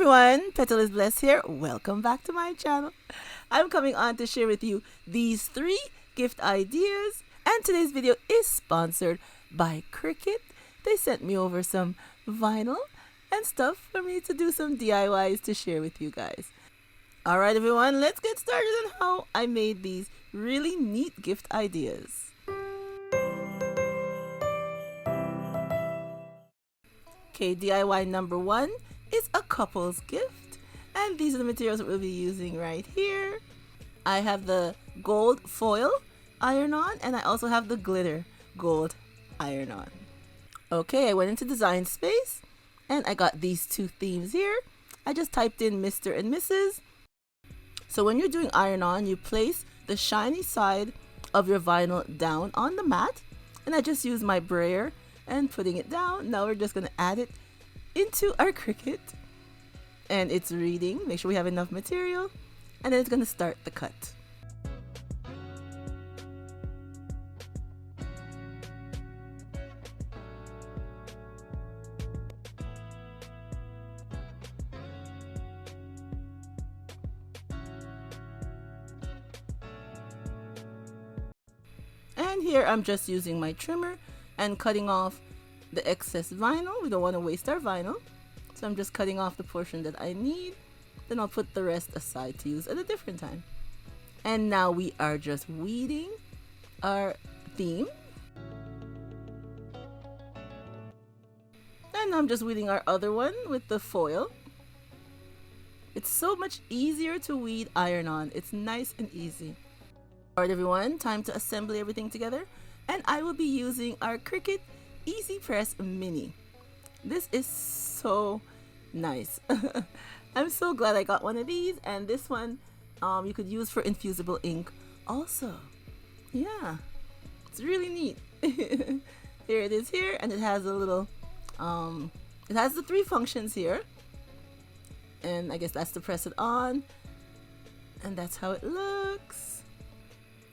everyone, Petalisbless here. Welcome back to my channel. I'm coming on to share with you these 3 gift ideas, and today's video is sponsored by Cricut. They sent me over some vinyl and stuff for me to do some DIYs to share with you guys. Alright everyone, let's get started on how I made these really neat gift ideas. Okay, DIY number 1 is a couple's gift, and these are the materials that we'll be using right here. I have the gold foil iron-on, and I also have the glitter gold iron-on. Okay, I went into Design Space and I got these 2 themes here. I just typed in Mr. and Mrs. So when you're doing iron-on, you place the shiny side of your vinyl down on the mat, and I just use my brayer and putting it down. Now we're just going to add it into our Cricut, and it's reading. Make sure we have enough material, and then it's going to start the cut. And here I'm just using my trimmer and cutting off the excess vinyl. We don't want to waste our vinyl, so I'm just cutting off the portion that I need. Then I'll put the rest aside to use at a different time. And now we are just weeding our theme. And I'm just weeding our other one with the foil. It's so much easier to weed iron-on. It's nice and easy. Alright everyone, time to assemble everything together, and I will be using our Cricut Easy Press Mini. This is so nice. I'm so glad I got one of these, and this one you could use for infusible ink also. Yeah, it's really neat. Here it is here, and it has a little it has the 3 functions here, and I guess that's to press it on, and that's how it looks.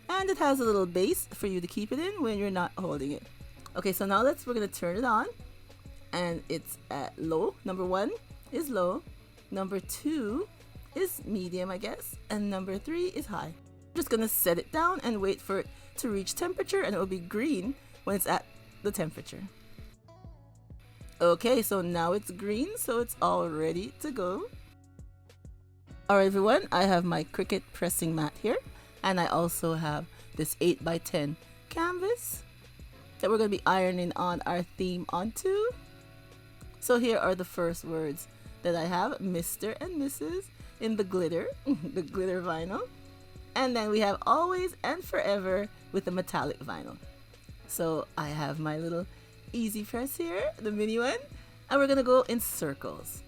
And it has a little base for you to keep it in when you're not holding it. Okay, so now we're gonna turn it on, and it's at low. Number 1 is low, number 2 is medium, I guess, and number 3 is high. I'm just gonna set it down and wait for it to reach temperature, and it will be green when it's at the temperature. Okay, so now it's green, so it's all ready to go. Alright everyone, I have my Cricut pressing mat here, and I also have this 8x10 canvas that we're going to be ironing on our theme onto. So here are the first words that I have: Mr. and Mrs. in the glitter, the glitter vinyl. And then we have always and forever with the metallic vinyl. So I have my little easy press here, the mini one, and we're going to go in circles.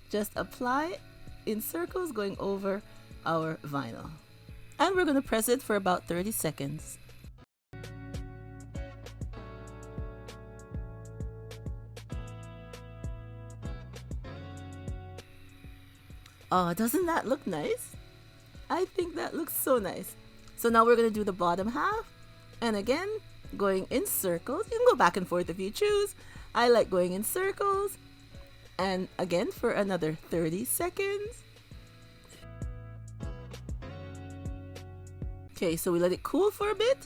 Just apply in circles going over our vinyl. And we're going to press it for about 30 seconds. Oh, doesn't that look nice? I think that looks so nice. So now we're going to do the bottom half, and again going in circles. You can go back and forth if you choose. I like going in circles, and again for another 30 seconds. Okay, so we let it cool for a bit.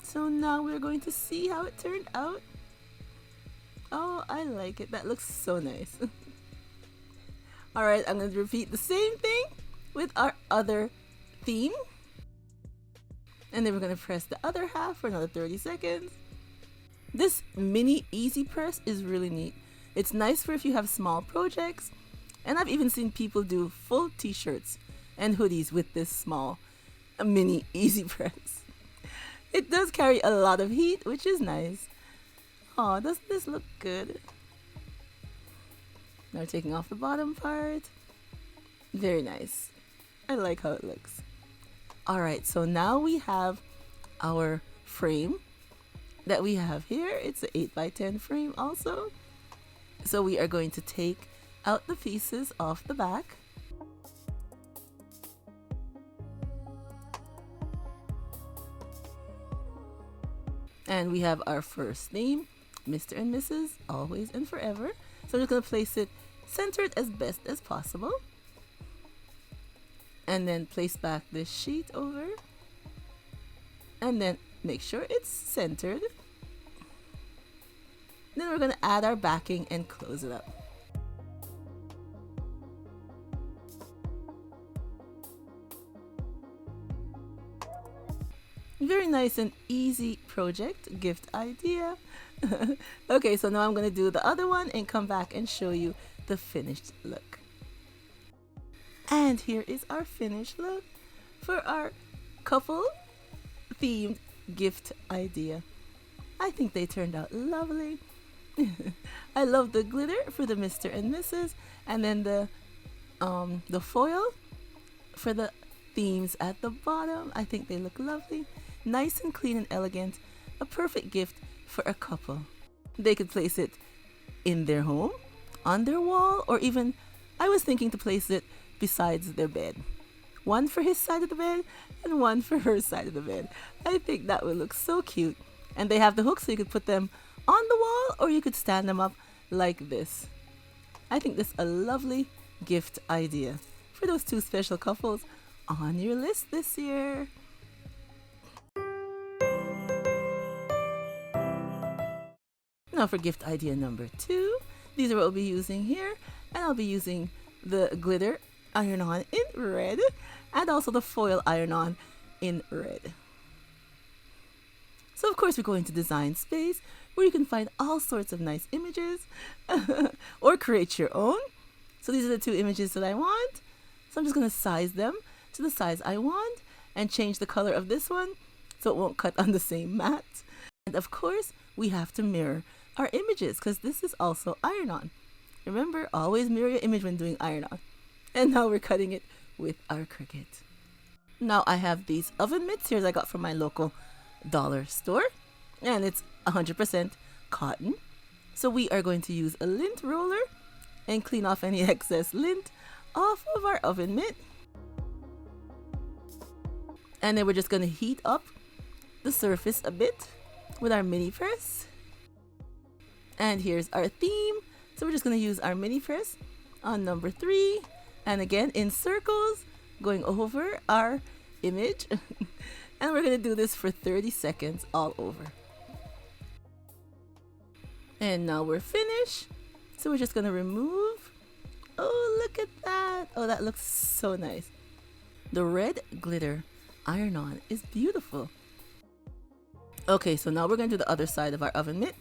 So now we're going to see how it turned out. Oh, I like it. That looks so nice. Alright, I'm going to repeat the same thing with our other theme. And then we're going to press the other half for another 30 seconds. This mini easy press is really neat. It's nice for if you have small projects. And I've even seen people do full t-shirts and hoodies with this small a mini easy press. It does carry a lot of heat, which is nice. Oh, doesn't this look good? Now taking off the bottom part. Very nice. I like how it looks. Alright, so now we have our frame that we have here. It's an 8x10 frame also. So we are going to take out the pieces off the back. And we have our first theme, Mr. and Mrs. Always and Forever. So I'm just going to place it Center it as best as possible. And then place back this sheet over. And then make sure it's centered. Then we're going to add our backing and close it up. Very nice and easy project, gift idea. Okay, so now I'm going to do the other one and come back and show you the finished look. And here is our finished look for our couple themed gift idea. I think they turned out lovely. I love the glitter for the Mr. and Mrs. and then the foil for the themes at the bottom. I think they look lovely. Nice and clean and elegant. A perfect gift for a couple. They could place it in their home, on their wall, or even I was thinking to place it besides their bed. One for his side of the bed and one for her side of the bed. I think that would look so cute. And they have the hooks so you could put them on the wall or you could stand them up like this. I think this is a lovely gift idea for those two special couples on your list this year. Now for gift idea number 2, these are what we'll be using here, and I'll be using the glitter iron-on in red and also the foil iron-on in red. So of course we're going to Design Space where you can find all sorts of nice images or create your own. So these are the 2 images that I want. So I'm just going to size them to the size I want and change the color of this one so it won't cut on the same mat. And of course we have to mirror our images because this is also iron-on. Remember, always mirror your image when doing iron-on. And now we're cutting it with our Cricut. Now I have these oven mitts here that I got from my local dollar store, and it's 100% cotton. So we are going to use a lint roller and clean off any excess lint off of our oven mitt. And then we're just going to heat up the surface a bit with our mini press. And here's our theme. So we're just going to use our mini press on number 3. And again, in circles, going over our image. And we're going to do this for 30 seconds all over. And now we're finished. So we're just going to remove. Oh, look at that. Oh, that looks so nice. The red glitter iron-on is beautiful. Okay, so now we're going to do the other side of our oven mitt.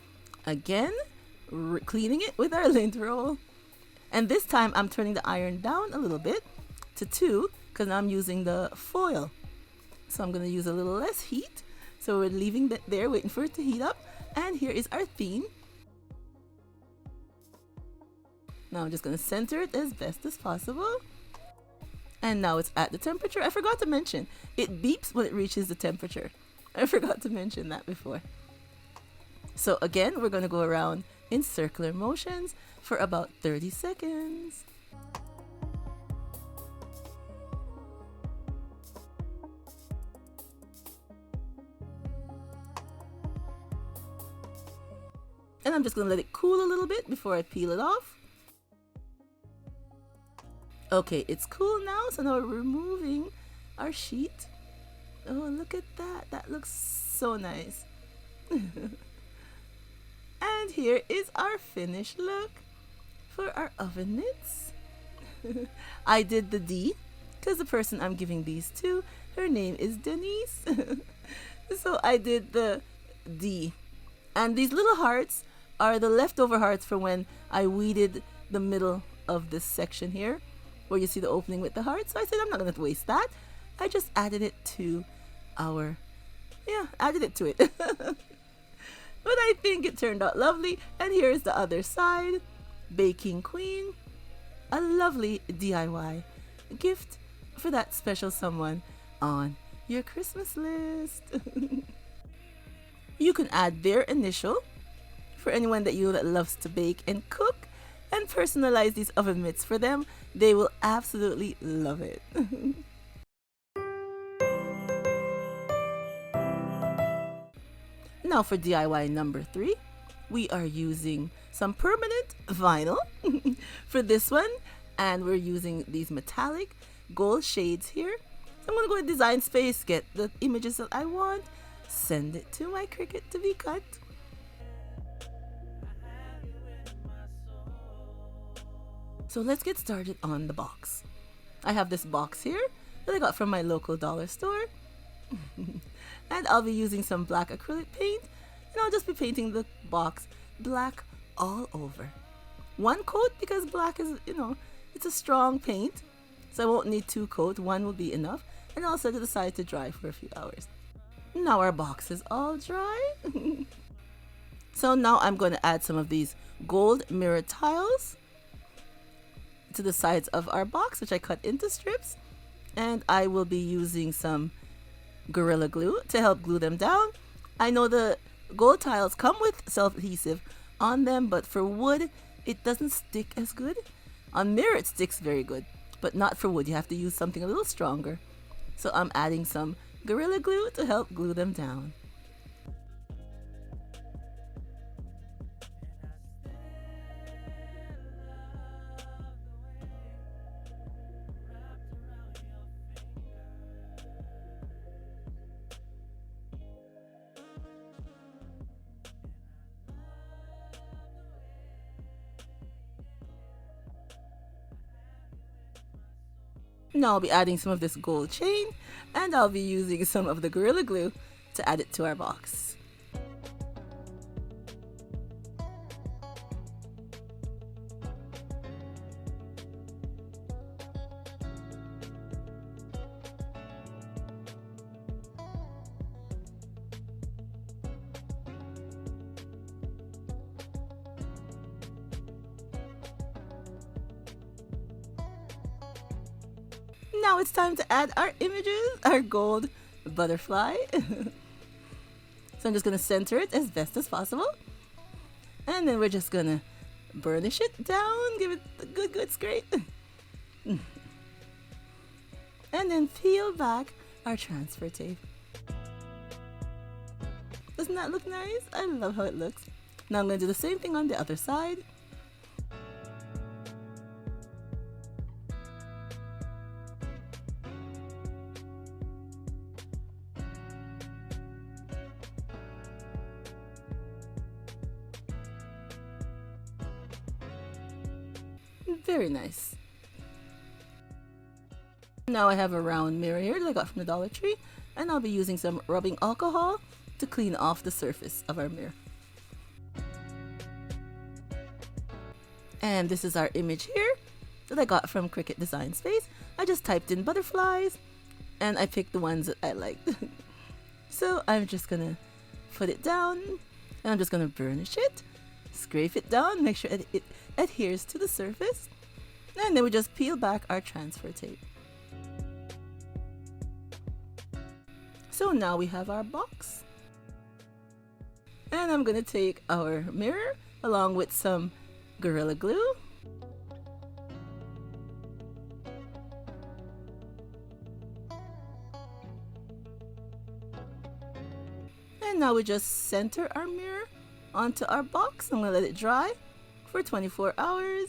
Again, cleaning it with our lint roll. And this time I'm turning the iron down a little bit to 2 because now I'm using the foil. So I'm going to use a little less heat. So we're leaving that there, waiting for it to heat up. And here is our theme. Now I'm just going to center it as best as possible. And now it's at the temperature. I forgot to mention, it beeps when it reaches the temperature. I forgot to mention that before. So again, we're going to go around in circular motions for about 30 seconds. And I'm just going to let it cool a little bit before I peel it off. Okay, it's cool now, so now we're removing our sheet. Oh, look at that. That looks so nice. And here is our finished look for our oven mitts. I did the D because the person I'm giving these to, her name is Denise. So I did the D. And these little hearts are the leftover hearts from when I weeded the middle of this section here, where you see the opening with the heart. So I said I'm not going to waste that. I just added it to added it to it. But I think it turned out lovely. And here's the other side. Baking Queen. A lovely DIY gift for that special someone on your Christmas list. You can add their initial for anyone that you know that loves to bake and cook, and personalize these oven mitts for them. They will absolutely love it. Now for DIY number 3, we are using some permanent vinyl for this one, and we're using these metallic gold shades here. So I'm going to go to Design Space, get the images that I want, send it to my Cricut to be cut. So let's get started on the box. I have this box here that I got from my local dollar store. And I'll be using some black acrylic paint, and I'll just be painting the box black all over. One coat, because black is, it's a strong paint, so I won't need 2 coats. 1 will be enough, and I'll set it aside to dry for a few hours. Now our box is all dry. So now I'm going to add some of these gold mirror tiles to the sides of our box, which I cut into strips, and I will be using some Gorilla Glue to help glue them down. I know the gold tiles come with self-adhesive on them, but for wood it doesn't stick as good. On mirror it sticks very good, but not for wood. You have to use something a little stronger. So I'm adding some Gorilla Glue to help glue them down. Now I'll be adding some of this gold chain, and I'll be using some of the Gorilla Glue to add it to our box. Now it's time to add our images, our gold butterfly. So I'm just going to center it as best as possible. And then we're just going to burnish it down, give it a good scrape. And then peel back our transfer tape. Doesn't that look nice? I love how it looks. Now I'm going to do the same thing on the other side. Very nice. Now I have a round mirror here that I got from the Dollar Tree, and I'll be using some rubbing alcohol to clean off the surface of our mirror. And this is our image here that I got from Cricut Design Space. I just typed in butterflies and I picked the ones that I liked. So I'm just gonna put it down, and I'm just gonna burnish it, scrape it down, make sure it adheres to the surface, and then we just peel back our transfer tape. So now we have our box, and I'm gonna take our mirror along with some Gorilla Glue, and now we just center our mirror onto our box. I'm gonna let it dry for 24 hours.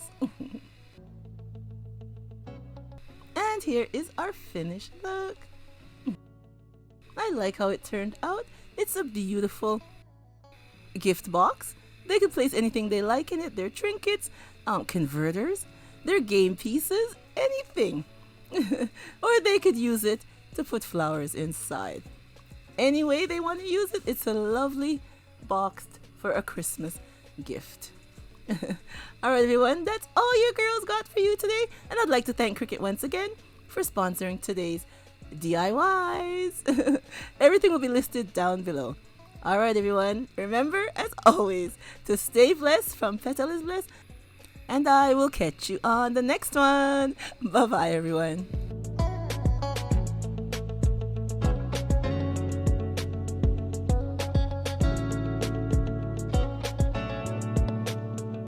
And here is our finished look. I like how it turned out. It's a beautiful gift box. They can place anything they like in it. Their trinkets, converters, their game pieces, anything. Or they could use it to put flowers inside. Any way they want to use it, it's a lovely box for a Christmas gift. Alright everyone, that's all your girls got for you today, and I'd like to thank Cricut once again for sponsoring today's DIYs. Everything will be listed down below. Alright everyone, remember as always to stay blessed from Petalisbless, and I will catch you on the next one. Bye bye everyone.